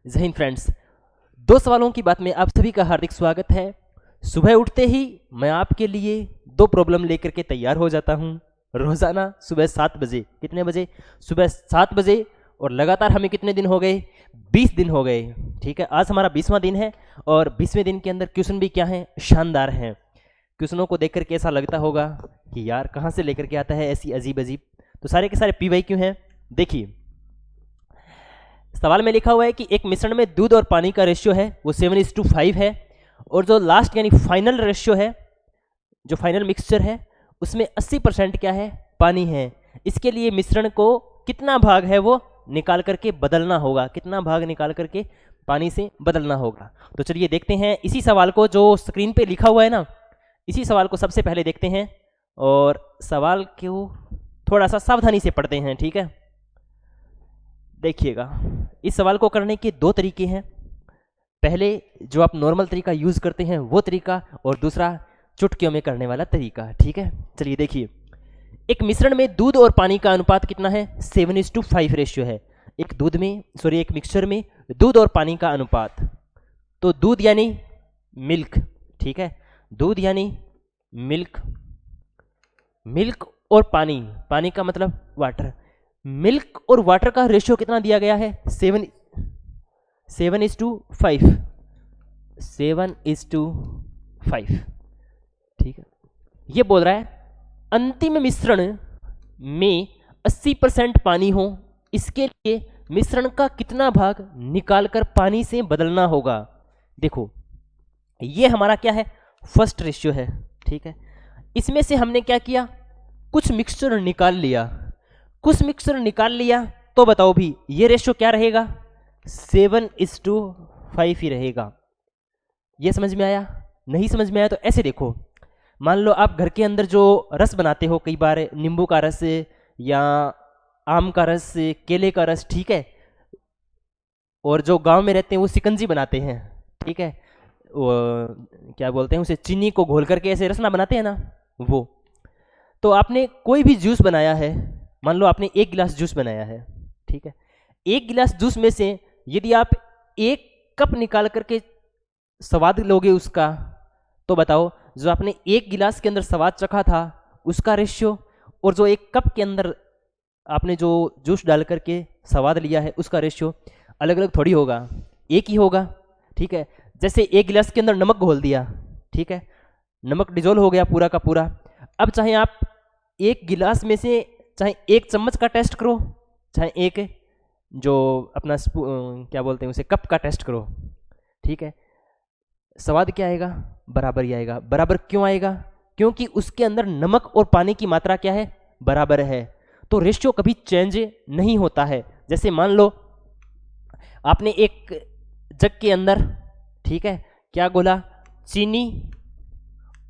जय हिंद फ्रेंड्स। दो सवालों की बात में आप सभी का हार्दिक स्वागत है। सुबह उठते ही मैं आपके लिए दो प्रॉब्लम लेकर के तैयार हो जाता हूं। रोजाना सुबह 7 बजे, कितने बजे? सुबह 7 बजे। और लगातार हमें कितने दिन हो गए? 20 दिन हो गए। ठीक है, आज हमारा 20वां दिन है और 20वें दिन के अंदर क्वेश्चन भी क्या है? शानदार हैं। क्वेश्चनों को देख करके ऐसा लगता होगा कि यार कहाँ से लेकर के आता है ऐसी अजीब अजीब। तो सारे के सारे PYQ हैं। देखिए, सवाल में लिखा हुआ है कि एक मिश्रण में दूध और पानी का रेशियो है वो 7:5 है, और जो लास्ट यानी फाइनल रेशियो है, जो फाइनल मिक्सचर है, उसमें 80% क्या है? पानी है। इसके लिए मिश्रण को कितना भाग है वो निकाल करके बदलना होगा, कितना भाग निकाल करके पानी से बदलना होगा। तो चलिए देखते हैं इसी सवाल को, जो स्क्रीन पे लिखा हुआ है ना, इसी सवाल को सबसे पहले देखते हैं और सवाल को थोड़ा सा सावधानी से पढ़ते हैं। ठीक है, देखिएगा, इस सवाल को करने के दो तरीके हैं। पहले जो आप नॉर्मल तरीका यूज करते हैं वो तरीका, और दूसरा चुटकियों में करने वाला तरीका। ठीक है, चलिए देखिए, एक मिश्रण में दूध और पानी का अनुपात कितना है? 7:5 रेशियो है। एक मिक्सचर में दूध और पानी का अनुपात, तो दूध यानी मिल्क, ठीक है, दूध यानी मिल्क, मिल्क और पानी, पानी का मतलब वाटर। मिल्क और वाटर का रेशियो कितना दिया गया है? 7:5। 7:5। ठीक है, ये बोल रहा है अंतिम मिश्रण में 80% पानी हो, इसके लिए मिश्रण का कितना भाग निकालकर पानी से बदलना होगा। देखो, ये हमारा क्या है? फर्स्ट रेशियो है। ठीक है, इसमें से हमने क्या किया? कुछ मिक्सचर निकाल लिया। कुछ मिक्सचर निकाल लिया तो बताओ भी ये रेशियो क्या रहेगा? 7:5 ही रहेगा। ये समझ में आया? नहीं समझ में आया तो ऐसे देखो, मान लो आप घर के अंदर जो रस बनाते हो, कई बार नींबू का रस या आम का रस, केले का रस, ठीक है, और जो गांव में रहते हैं वो शिकंजी बनाते हैं। ठीक है, वो क्या बोलते हैं उसे, चीनी को घोल करके ऐसे रसना बनाते हैं ना, वो। तो आपने कोई भी जूस बनाया है, मान लो आपने 1 गिलास जूस बनाया है। ठीक है, 1 गिलास जूस में से यदि आप 1 कप निकाल करके स्वाद लोगे उसका, तो बताओ जो आपने 1 गिलास के अंदर स्वाद चखा था उसका रेशियो, और जो 1 कप के अंदर आपने जो जूस डाल करके स्वाद लिया है उसका रेशियो अलग अलग थोड़ी होगा, एक ही होगा। ठीक है, जैसे 1 गिलास के अंदर नमक घोल दिया, ठीक है, नमक डिजोल्व हो गया पूरा का पूरा। अब चाहे आप 1 गिलास में से चाहे 1 चम्मच का टेस्ट करो, चाहे एक जो अपना क्या बोलते हैं उसे, कप का टेस्ट करो, ठीक है, स्वाद क्या आएगा? बराबर ही आएगा। बराबर क्यों आएगा? क्योंकि उसके अंदर नमक और पानी की मात्रा क्या है? बराबर है। तो रेशियो कभी चेंज नहीं होता है। जैसे मान लो आपने एक जग के अंदर, ठीक है, क्या घोला? चीनी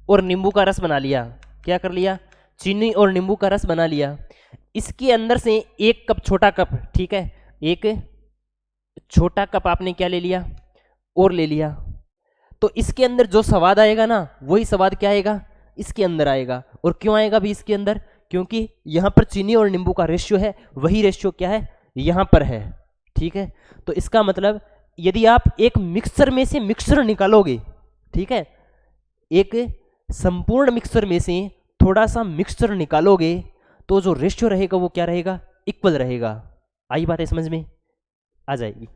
और नींबू का रस बना लिया। क्या कर लिया? चीनी और नींबू का रस बना लिया। इसके अंदर से 1 कप, छोटा कप, ठीक है, एक छोटा कप आपने क्या ले लिया? और ले लिया। तो इसके अंदर जो स्वाद आएगा ना, वही स्वाद क्या आएगा? इसके अंदर आएगा। और क्यों आएगा भी इसके अंदर? क्योंकि यहां पर चीनी और नींबू का रेशियो है, वही रेशियो क्या है? यहां पर है। ठीक है, तो इसका मतलब यदि आप एक मिक्सर में से मिक्सर निकालोगे, ठीक है, एक संपूर्ण मिक्सर में से थोड़ा सा मिक्सचर निकालोगे, तो जो रेशियो रहेगा वो क्या रहेगा? इक्वल रहेगा। आई बात है समझ में? आ जाएगी।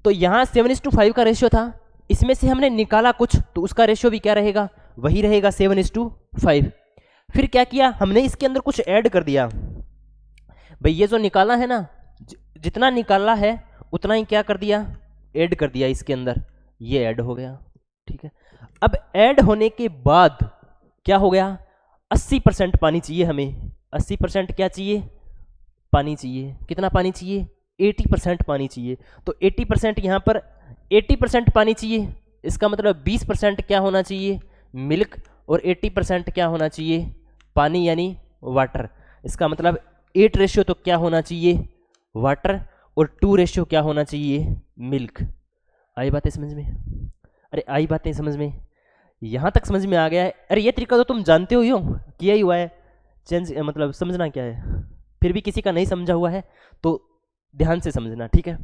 तो यहां 7:5 का रेशियो था, इसमें से हमने निकाला कुछ, तो उसका रेशियो भी क्या रहेगा? वही रहेगा, 7:5। फिर क्या किया हमने? इसके अंदर कुछ ऐड कर दिया। भाई ये जो निकाला है ना, जितना निकाला है उतना ही क्या कर दिया? ऐड कर दिया इसके अंदर। ये ऐड हो गया। ठीक है, अब ऐड होने के बाद क्या हो गया? 80% पानी चाहिए हमें। 80% क्या चाहिए? पानी चाहिए। कितना पानी चाहिए? 80% पानी चाहिए। तो 80% यहाँ पर 80% पानी चाहिए, इसका मतलब 20% क्या होना चाहिए? मिल्क, और 80% क्या होना चाहिए? पानी यानी वाटर। इसका मतलब 8 रेशियो तो क्या होना चाहिए? वाटर, और 2 रेशियो क्या होना चाहिए? मिल्क। आई बातें समझ में? अरे आई बातें समझ में? यहां तक समझ में आ गया है? अरे ये तरीका तो तुम जानते हो, किया ही हुआ है। चेंज मतलब समझना क्या है, फिर भी किसी का नहीं समझा हुआ है तो ध्यान से समझना। ठीक है,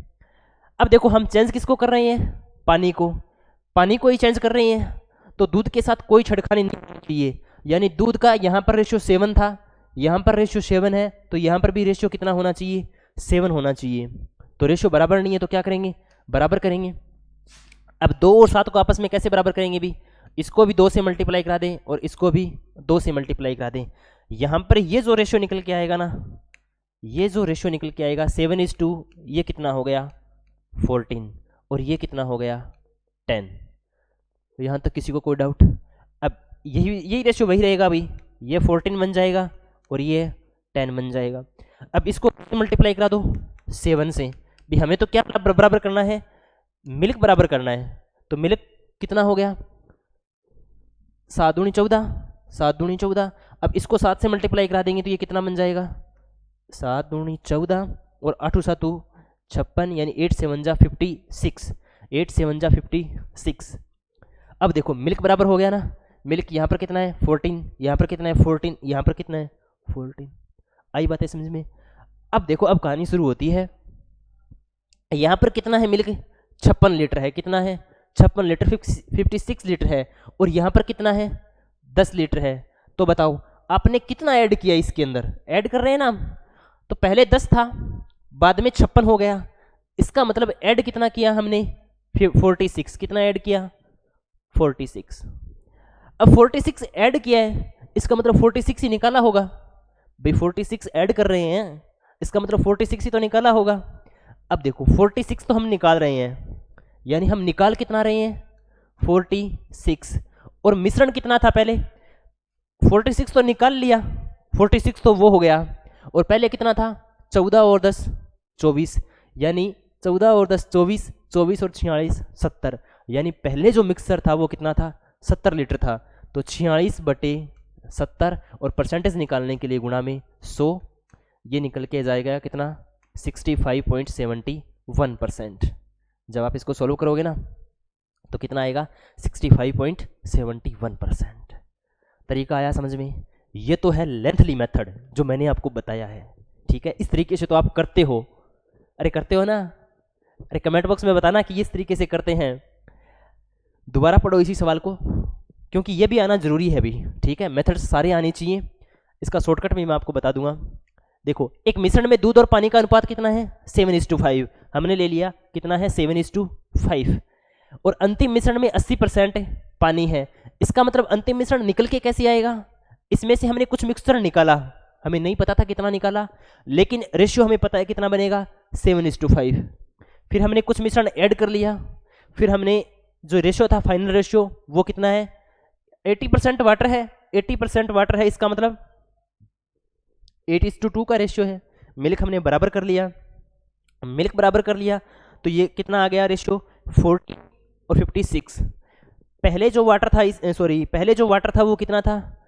अब देखो हम चेंज किसको कर रहे हैं, पानी को ही चेंज कर रहे हैं, तो दूध के साथ कोई छेड़खानी नहीं होनी चाहिए। यानी दूध का यहाँ पर रेशियो 7 था, यहाँ पर रेशियो 7 है, तो यहाँ पर भी रेशियो कितना होना चाहिए, 7 होना चाहिए। तो रेशियो बराबर नहीं है तो क्या करेंगे, बराबर करेंगे। अब 2 और 7 को आपस में कैसे बराबर करेंगे भी, इसको भी 2 से मल्टीप्लाई करा दें और इसको भी 2 से मल्टीप्लाई करा दें। यहाँ पर ये जो रेशियो निकल के आएगा ना, ये जो रेशियो निकल के आएगा 7:2, ये कितना हो गया 14, और ये कितना हो गया 10। तो यहाँ तक किसी को कोई डाउट? अब यही रेशियो वही रहेगा भाई, ये 14 बन जाएगा और ये 10 बन जाएगा। अब इसको मल्टीप्लाई करा दो 7 से भी, हमें तो क्या बराबर करना है, मिल्क बराबर करना है। तो मिल्क कितना हो गया 7 दूनी 14, 7 दूनी 14। अब इसको 7 से मल्टीप्लाई करा देंगे तो ये कितना बन जाएगा 7 दूनी 14 और 8 7 56, यानी 8 7 जा 56, 8 7 जा 56। अब देखो मिल्क बराबर हो गया ना, मिल्क यहाँ पर कितना है 14, यहाँ पर कितना है 14, यहाँ पर कितना है 14। आई बात है समझ में? अब देखो अब कहानी शुरू होती है। यहाँ पर कितना है मिल्क 56 लीटर है, कितना है 56 लीटर, 56 लीटर है, और यहाँ पर कितना है 10 लीटर है। तो बताओ आपने कितना ऐड किया इसके अंदर, ऐड कर रहे हैं ना हम, तो पहले 10 था, बाद में 56 हो गया, इसका मतलब ऐड कितना किया हमने 46, कितना ऐड किया 46। अब 46 ऐड किया है, इसका मतलब 46 ही निकाला होगा भाई, 46 ऐड कर रहे हैं, इसका मतलब 46 ही तो निकाला होगा। अब देखो 46 तो हम निकाल रहे हैं, यानी हम निकाल कितना रहे हैं 46, और मिश्रण कितना था पहले 46 तो निकाल लिया, 46 तो वो हो गया, और पहले कितना था 14 और 10 24, यानी 14 और 10 24, 24 और 46 70, यानी पहले जो मिक्सर था वो कितना था 70 लीटर था। तो 46/70 और परसेंटेज निकालने के लिए गुणा में 100, ये निकल के जाएगा कितना 65.71%। जब आप इसको सॉल्व करोगे ना तो कितना आएगा 65.71%। तरीका आया समझ में? ये तो है लेंथली मेथड जो मैंने आपको बताया है, ठीक है। इस तरीके से तो आप करते हो, अरे करते हो ना, अरे कमेंट बॉक्स में बताना कि इस तरीके से करते हैं। दोबारा पढ़ो इसी सवाल को, क्योंकि ये भी आना जरूरी है भी, ठीक है। मेथड्स सारे आने चाहिए, इसका शॉर्टकट भी मैं आपको बता दूंगा। देखो एक मिश्रण में दूध और पानी का अनुपात कितना है 7:5, हमने ले लिया कितना है 7:5, और अंतिम मिश्रण में 80% पानी है। इसका मतलब अंतिम मिश्रण निकल के कैसे आएगा, इसमें से हमने कुछ मिक्सचर निकाला, हमें नहीं पता था कितना निकाला, लेकिन रेशियो हमें पता है कितना बनेगा 7:5। फिर हमने कुछ मिश्रण ऐड कर लिया, फिर हमने जो रेशियो था फाइनल रेशियो वो कितना है 80% वाटर है, 80% वाटर है, इसका मतलब 8:2 का रेशियो है। मिल्क हमने बराबर कर लिया, मिल्क बराबर कर लिया, तो ये कितना आ गया रेशियो 40 और 56। पहले जो वाटर था पहले जो वाटर था वो कितना था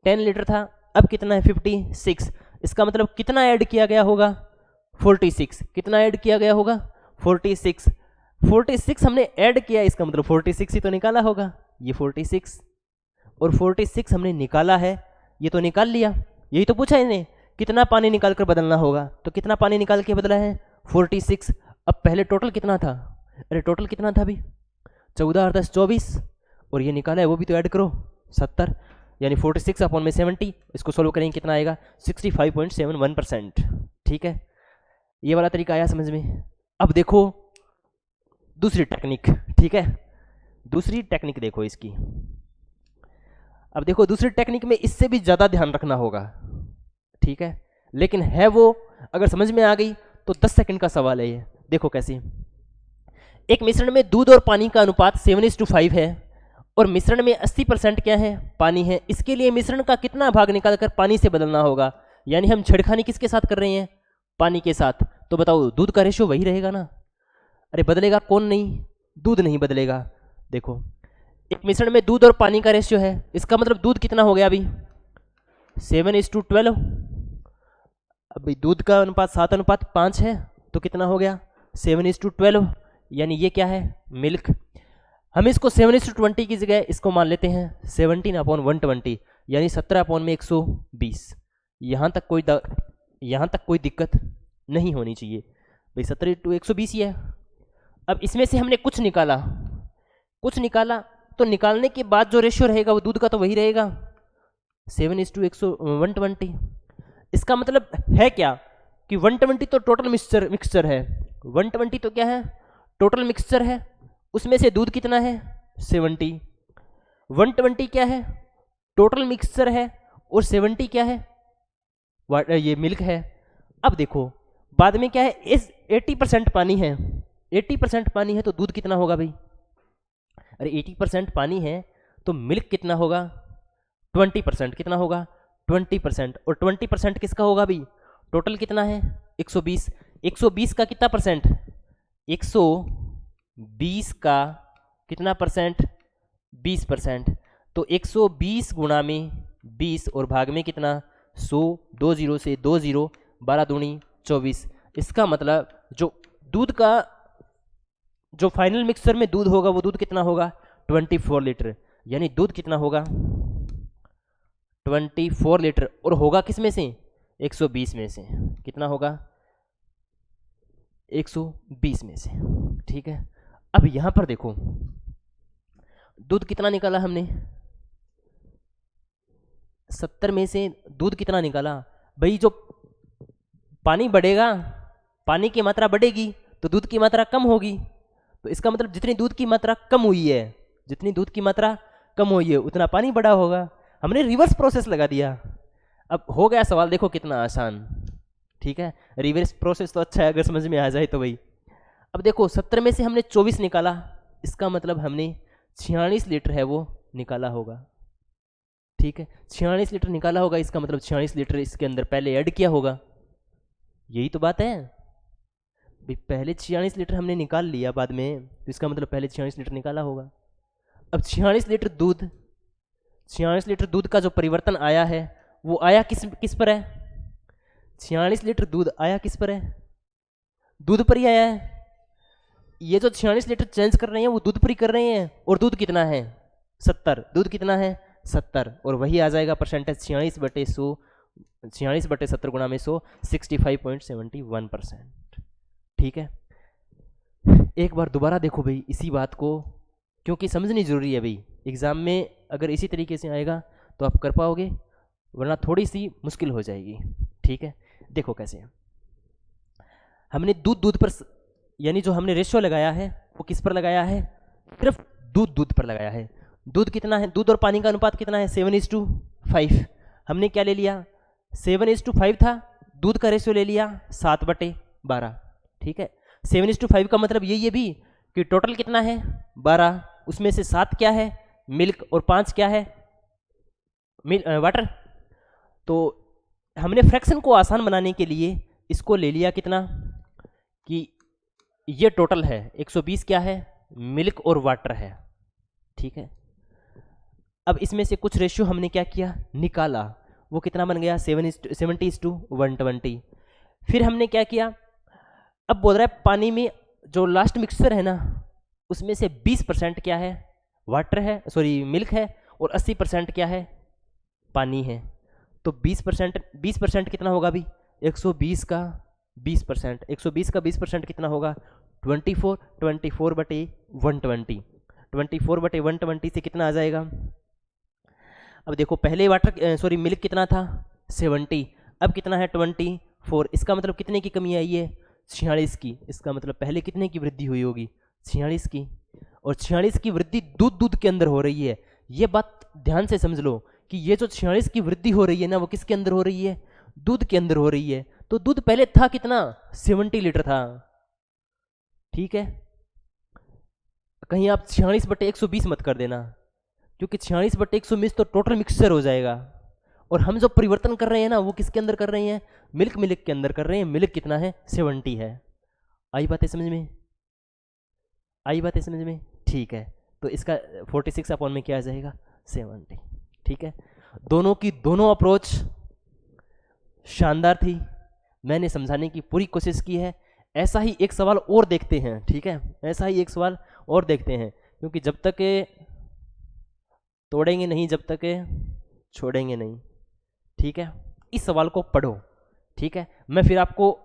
10 लीटर था, अब कितना है 56। इसका मतलब कितना ऐड किया गया होगा 46, कितना ऐड किया गया होगा 46, 46 हमने ऐड किया, इसका मतलब 46 ही तो निकाला होगा। ये 46 और 46 हमने निकाला है, ये तो निकाल लिया, यही तो पूछा इन्हें कितना पानी निकाल कर बदलना होगा, तो कितना पानी निकाल के बदला है 46। अब पहले टोटल कितना था, अरे टोटल कितना था अभी 14 और 10 24, और ये निकाला है वो भी तो ऐड करो 70, यानी 46/70। इसको सोल्व करेंगे कितना आएगा 65.71%, ठीक है। ये वाला तरीका आया समझ में? अब देखो दूसरी टेक्निक, ठीक है, दूसरी टेक्निक देखो इसकी। अब देखो दूसरी टेक्निक में इससे भी ज़्यादा ध्यान रखना होगा, ठीक है, लेकिन है वो अगर समझ में आ गई तो 10 सेकंड का सवाल है ये। देखो कैसे, एक मिश्रण में दूध और पानी का अनुपात 7:5 है और मिश्रण में 80% क्या है पानी है। इसके लिए मिश्रण का कितना भाग निकालकर पानी से बदलना होगा, यानी हम छेड़खानी किसके साथ कर रहे हैं पानी के साथ। तो बताओ दूध का रेशियो वही रहेगा ना, अरे बदलेगा कौन नहीं, दूध नहीं बदलेगा। देखो एक मिश्रण में दूध और पानी का रेशियो है, इसका मतलब दूध कितना हो गया अभी 7:12। अभी दूध का अनुपात 7:5 है, तो कितना हो गया 7:12, यानी ये क्या है मिल्क। हम इसको 7:20 की जगह इसको मान लेते हैं 17/120, यानी 17/120। यहाँ तक कोई दिक्कत नहीं होनी चाहिए भाई, 17 × 120 ही है। अब इसमें से हमने कुछ निकाला, तो निकालने के बाद जो रेशियो रहेगा वो दूध का तो वही रहेगा 7:120। इसका मतलब है क्या कि 120 तो टोटल मिक्सचर है, 120 तो क्या है, टोटल मिक्सचर है, उसमें से दूध कितना है 70। 120 क्या है, टोटल मिक्सचर है, और 70 क्या है, ये मिल्क है। अब देखो बाद में क्या है, इस 80% पानी है, 80% पानी है तो दूध कितना होगा भाई, अरे 80% पानी है तो मिल्क कितना होगा 20%, कितना होगा 20%, और 20% किसका होगा भाई, टोटल कितना है 120, 120 का कितना परसेंट, 120 का कितना परसेंट 20%, तो 120 गुणा में 20 और भाग में कितना 100, 2 0 से 2 0, 12 दूनी 24। इसका मतलब जो दूध का जो फाइनल मिक्सचर में दूध होगा वो दूध कितना होगा 24 लीटर, यानी दूध कितना होगा 24 लीटर, और होगा किस में से 120 में से, कितना होगा 120 में से। ठीक है, अब यहां पर देखो दूध कितना निकाला हमने 70 में से दूध कितना निकाला भाई, जो पानी बढ़ेगा, पानी की मात्रा बढ़ेगी तो दूध की मात्रा कम होगी, तो इसका मतलब जितनी दूध की मात्रा कम हुई है, जितनी दूध की मात्रा कम हुई है उतना पानी बढ़ा होगा, हमने रिवर्स प्रोसेस लगा दिया। अब हो गया सवाल, देखो कितना आसान। ठीक है, रिवर्स प्रोसेस तो अच्छा है अगर समझ में आ जाए तो भाई। अब देखो 70 में से हमने 24 निकाला, इसका मतलब हमने 46 लीटर है वो निकाला होगा। ठीक है, 46 लीटर निकाला होगा, इसका मतलब 46 लीटर इसके अंदर पहले ऐड किया होगा, यही तो बात है भाई। पहले 46 लीटर हमने निकाल लिया बाद में, तो इसका मतलब पहले 46 लीटर निकाला होगा। अब 46 लीटर दूध, 46 लीटर दूध का जो परिवर्तन आया है वो आया किस पर है, 46 लीटर दूध आया किस पर है, दूध पर ही आया है। ये जो 46 लीटर चेंज कर रहे हैं वो दूध पर ही कर रहे हैं, और दूध कितना है 70, दूध कितना है 70, और वही आ जाएगा परसेंटेज 46/100, 46/70 गुणा में 100, 65.71%। ठीक है, एक बार दोबारा देखो भाई इसी बात को, क्योंकि समझनी जरूरी है भाई। एग्जाम में अगर इसी तरीके से आएगा तो आप कर पाओगे, वरना थोड़ी सी मुश्किल हो जाएगी। ठीक है, देखो कैसे हमने दूध पर, यानी जो हमने रेशियो लगाया है वो किस पर लगाया है, सिर्फ दूध पर लगाया है। दूध कितना है, दूध और पानी का अनुपात कितना है 7:5। हमने क्या ले लिया 7:5 था, दूध का रेशियो ले लिया 7/12। ठीक है, 7:5 का मतलब यही है भी कि टोटल कितना है 12, उसमें से 7 क्या है मिल्क और 5 क्या है वाटर। तो हमने फ्रैक्शन को आसान बनाने के लिए इसको ले लिया कितना कि ये टोटल है 120 क्या है मिल्क और वाटर है। ठीक है, अब इसमें से कुछ रेशियो हमने क्या किया निकाला, वो कितना बन गया 70:120। फिर हमने क्या किया, अब बोल रहा है पानी में जो लास्ट मिक्सचर है ना उसमें से 20% क्या है वाटर है, सॉरी मिल्क है, और 80% क्या है पानी है। तो 20% कितना होगा अभी 120 का 20%, 120 का 20% कितना होगा 24, 24/120, 24/120 से कितना आ जाएगा। अब देखो पहले वाटर मिल्क कितना था 70, अब कितना है 24, इसका मतलब कितने की कमी आई है 46 की। इसका मतलब पहले कितने की वृद्धि हुई होगी 46 की, और 46 की वृद्धि दूध के अंदर हो रही है। ये बात ध्यान से समझ लो कि ये जो 46 की वृद्धि हो रही है ना वो किसके अंदर हो रही है दूध के अंदर हो रही है। तो दूध पहले था कितना 70 लीटर था। ठीक है, कहीं आप 46/120 मत कर देना, क्योंकि 46/120 तो टोटल मिक्सचर हो जाएगा, और हम जो परिवर्तन कर रहे हैं ना वो किसके अंदर कर रहे हैं मिल्क के अंदर कर रहे हैं। मिल्क कितना है 70 है। आई बात है समझ में, आई बात है समझ में। ठीक है, तो इसका 46 अपॉन में क्या आ जाएगा 70। ठीक है, दोनों की दोनों अप्रोच शानदार थी, मैंने समझाने की पूरी कोशिश की है। ऐसा ही एक सवाल और देखते हैं। ठीक है, ऐसा ही एक सवाल और देखते हैं, क्योंकि जब तक तोड़ेंगे नहीं जब तक छोड़ेंगे नहीं। ठीक है, इस सवाल को पढ़ो। ठीक है, मैं फिर आपको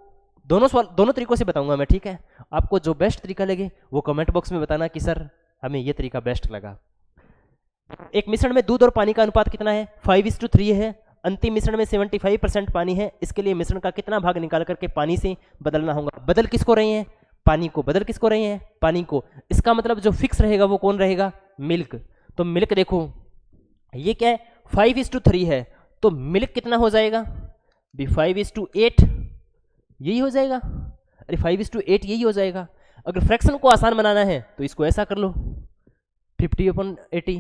दोनों सवाल दोनों तरीकों से बताऊंगा मैं, ठीक है। आपको जो बेस्ट तरीका लगे वो कमेंट बॉक्स में बताना कि सर हमें ये तरीका बेस्ट लगा। एक मिश्रण में दूध और पानी का अनुपात कितना है? 5:3 है। अंतिम मिश्रण में 75% पानी है। इसके लिए मिश्रण का कितना भाग निकाल करके पानी से बदलना होगा? बदल किसको रहे हैं? पानी को। बदल किसको रहे हैं? पानी को। इसका मतलब जो फिक्स रहेगा वो कौन रहेगा? मिल्क। तो मिल्क देखो ये क्या है? 5:3 है, तो मिल्क कितना हो जाएगा? 5:8 यही हो जाएगा। अरे 5:8 यही हो जाएगा। अगर फ्रैक्शन को आसान बनाना है तो इसको ऐसा कर लो 50/80,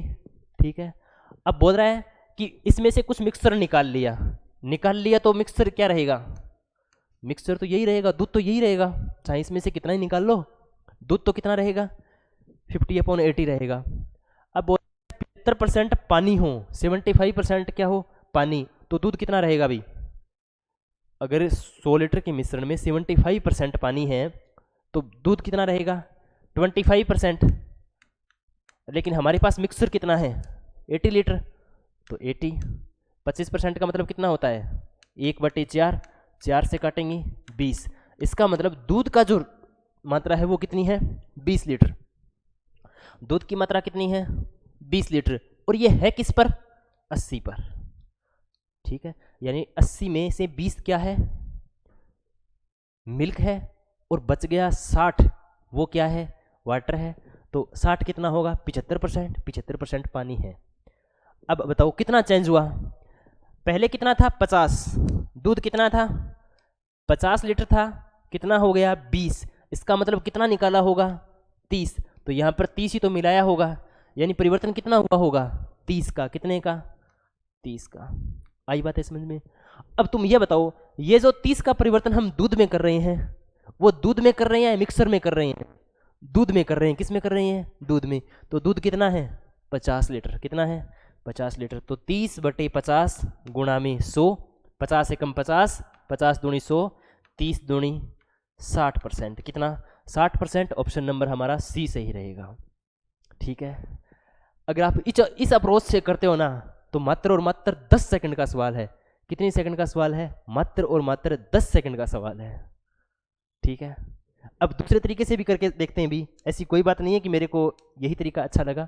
ठीक है। अब बोल रहा है कि इसमें से कुछ मिक्सचर निकाल लिया तो मिक्सचर क्या रहेगा? मिक्सचर तो यही रहेगा, दूध तो यही रहेगा, चाहे इसमें से कितना ही निकाल लो, दूध तो कितना रहेगा? 50/80 रहेगा। अब बोल 75% पानी हो, 75% क्या हो? पानी, तो दूध कितना रहेगा भाई? अगर 100 लीटर के मिश्रण में 75% पानी है तो दूध कितना रहेगा? 25%। लेकिन हमारे पास मिक्सचर कितना है? 80 लीटर, तो 80 25% का मतलब कितना होता है? 1/4, 4 से काटेंगे 20। इसका मतलब दूध का जो मात्रा है वो कितनी है? 20 लीटर। दूध की मात्रा कितनी है? 20 लीटर। और ये है किस पर? 80 पर, ठीक है। यानी 80 में से 20 क्या है? मिल्क है, और बच गया 60, वो क्या है? वाटर है। तो 60 कितना होगा? 75%। 75% पानी है। अब बताओ कितना चेंज हुआ? पहले कितना था? 50। दूध कितना था? 50 लीटर था। कितना हो गया? 20। इसका मतलब कितना निकाला होगा? 30। तो यहाँ पर 30 ही तो मिलाया होगा, यानी परिवर्तन कितना हुआ होगा? 30 का। कितने का? 30 का। आई बात है समझ में? अब तुम ये बताओ, ये जो 30 का परिवर्तन हम दूध में कर रहे हैं, वो दूध में कर रहे हैं या मिक्सर में कर रहे हैं? दूध में कर रहे हैं। किस में कर रहे हैं? दूध में। तो दूध कितना है? 50 लीटर। कितना है? 50 लीटर। तो 30/50 गुणा में 100, 50 एकम 50, 50 दूनी 100, 30 दूनी 60%। कितना? 60%। ऑप्शन नंबर हमारा सी सही रहेगा, ठीक है। अगर आप इस अप्रोच से करते हो ना तो मात्र और मात्र 10 सेकंड का सवाल है। कितनी सेकंड का सवाल है? मात्र और मात्र 10 सेकंड का सवाल है, ठीक है। अब दूसरे तरीके से भी करके देखते हैं भी। ऐसी कोई बात नहीं है कि मेरे को यही तरीका अच्छा लगा,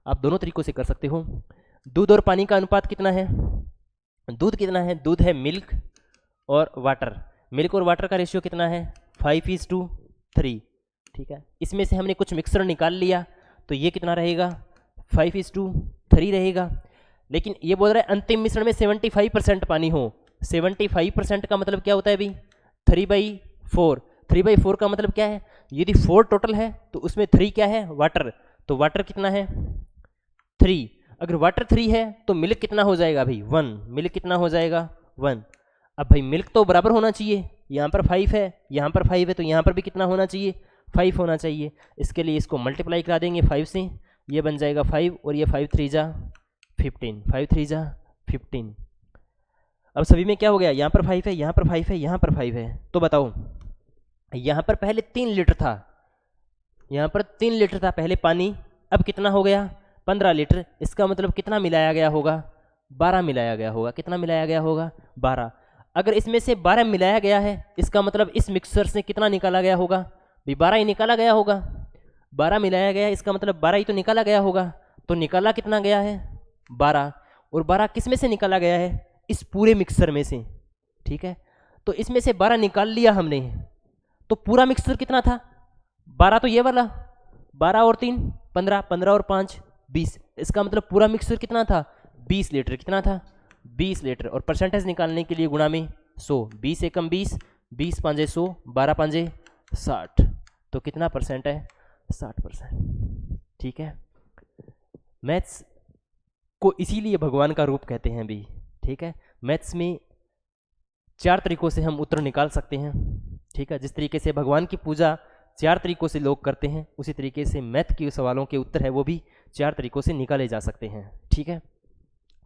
आप दोनों तरीकों से कर सकते हो। दूध और पानी का अनुपात कितना है? दूध कितना है? दूध है मिल्क और वाटर। मिल्क और वाटर का रेशियो कितना है? 5:3, ठीक है। इसमें से हमने कुछ मिक्सर निकाल लिया तो ये कितना रहेगा? 5:3 रहेगा। लेकिन ये बोल रहा है अंतिम मिश्रण में 75% पानी हो। 75% का मतलब क्या होता है भाई? 3/4। 3/4 का मतलब क्या है? यदि 4 टोटल है तो उसमें 3 क्या है? वाटर। तो वाटर कितना है? 3। अगर वाटर 3 है तो मिल्क कितना हो जाएगा भाई? 1। मिल्क कितना हो जाएगा? 1। अब भाई मिल्क तो बराबर होना चाहिए, यहाँ पर 5 है, यहाँ पर 5 है, तो यहाँ पर भी कितना होना चाहिए? 5 होना चाहिए। इसके लिए इसको मल्टीप्लाई करा देंगे 5 से, ये बन जाएगा 5 और ये 5 3 जा 15, 5 3 जा 15। अब सभी में क्या हो गया? यहाँ पर 5 है, यहाँ पर 5 है, यहाँ पर 5 है। तो बताओ यहाँ पर पहले 3 लीटर था, यहाँ पर 3 लीटर था पहले पानी, अब कितना हो गया? 15 लीटर। इसका मतलब कितना मिलाया गया होगा? 12 मिलाया गया होगा। कितना मिलाया गया होगा? 12। अगर इसमें से 12 मिलाया गया है, इसका मतलब इस मिक्सर से कितना निकाला गया होगा? भी 12 ही निकाला गया होगा। 12 मिलाया गया है, इसका मतलब 12 ही तो निकाला गया होगा। तो निकाला कितना गया है? 12। और 12 किस में से निकाला गया है? इस पूरे मिक्सर में से, ठीक है। तो इसमें से 12 निकाल लिया हमने, तो पूरा मिक्सर कितना था? 12 तो ये वाला, 12 और 3 15, 15 और 5 20। इसका मतलब पूरा मिक्सर कितना था? 20 लीटर। कितना था? 20 लीटर। और परसेंटेज निकालने के लिए गुणा में 100। 20 एकम 20, 20 पाँजे 100, 12 पाँजे 60। तो कितना परसेंट है? 60%, ठीक है। मैथ्स को इसीलिए भगवान का रूप कहते हैं भी, ठीक है। मैथ्स में 4 तरीकों से हम उत्तर निकाल सकते हैं, ठीक है। जिस तरीके से भगवान की पूजा 4 तरीकों से लोग करते हैं, उसी तरीके से मैथ के सवालों के उत्तर है वो भी 4 तरीकों से निकाले जा सकते हैं, ठीक है।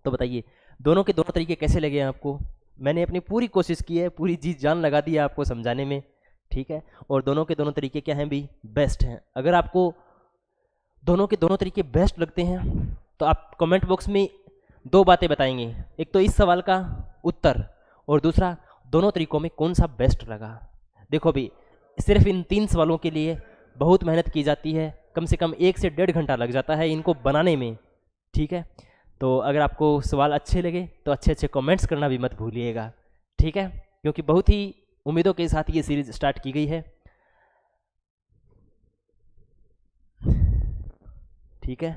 तो बताइए दोनों के दोनों तरीके कैसे लगे आपको? मैंने अपनी पूरी कोशिश की है, पूरी जी जान लगा दी है आपको समझाने में, ठीक है। और दोनों के दोनों तरीके क्या हैं भी? बेस्ट हैं। अगर आपको दोनों के दोनों तरीके बेस्ट लगते हैं तो आप कमेंट बॉक्स में 2 बातें बताएंगे। एक तो इस सवाल का उत्तर, और दूसरा दोनों तरीकों में कौन सा बेस्ट लगा। देखो भी, सिर्फ इन 3 सवालों के लिए बहुत मेहनत की जाती है, कम से कम 1 से 1.5 घंटा लग जाता है इनको बनाने में, ठीक है। तो अगर आपको सवाल अच्छे लगे तो अच्छे अच्छे कमेंट्स करना भी मत भूलिएगा, ठीक है, क्योंकि बहुत ही उम्मीदों के साथ ये सीरीज स्टार्ट की गई है, ठीक है।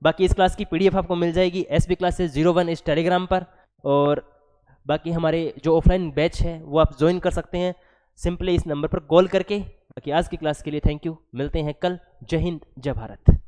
बाकी इस क्लास की पीडीएफ आपको मिल जाएगी SB Classes 01 इस टेलीग्राम पर, और बाकी हमारे जो ऑफलाइन बैच है वो आप ज्वाइन कर सकते हैं सिंपली इस नंबर पर कॉल करके। बाकी आज की क्लास के लिए थैंक यू, मिलते हैं कल। जय हिंद, जय भारत।